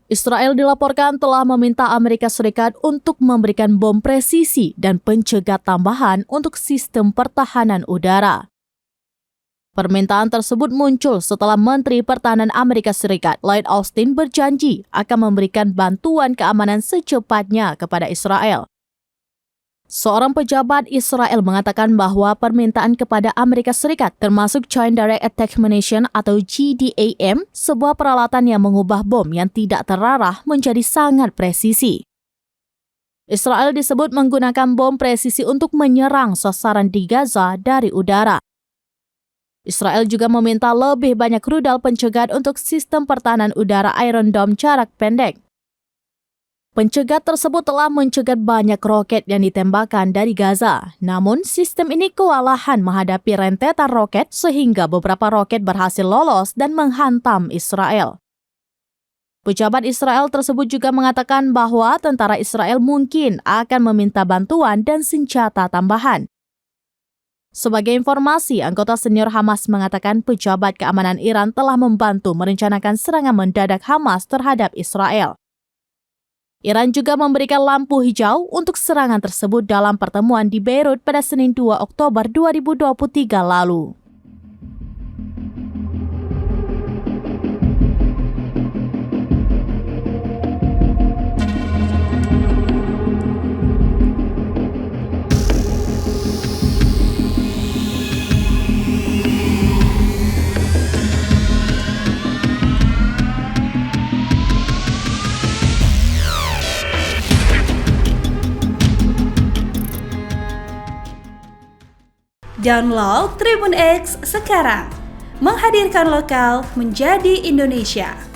Israel dilaporkan telah meminta Amerika Serikat untuk memberikan bom presisi dan pencegat tambahan untuk sistem pertahanan udara. Permintaan tersebut muncul setelah Menteri Pertahanan Amerika Serikat, Lloyd Austin, berjanji akan memberikan bantuan keamanan secepatnya kepada Israel. Seorang pejabat Israel mengatakan bahwa permintaan kepada Amerika Serikat, termasuk Joint Direct Attack Munition atau JDAM, sebuah peralatan yang mengubah bom yang tidak terarah menjadi sangat presisi. Israel disebut menggunakan bom presisi untuk menyerang sasaran di Gaza dari udara. Israel juga meminta lebih banyak rudal pencegat untuk sistem pertahanan udara Iron Dome jarak pendek. Pencegat tersebut telah mencegat banyak roket yang ditembakkan dari Gaza. Namun, sistem ini kewalahan menghadapi rentetan roket sehingga beberapa roket berhasil lolos dan menghantam Israel. Pejabat Israel tersebut juga mengatakan bahwa tentara Israel mungkin akan meminta bantuan dan senjata tambahan. Sebagai informasi, anggota senior Hamas mengatakan pejabat keamanan Iran telah membantu merencanakan serangan mendadak Hamas terhadap Israel. Iran juga memberikan lampu hijau untuk serangan tersebut dalam pertemuan di Beirut pada Senin 2 Oktober 2023 lalu. Download Tribun X sekarang, menghadirkan lokal menjadi Indonesia.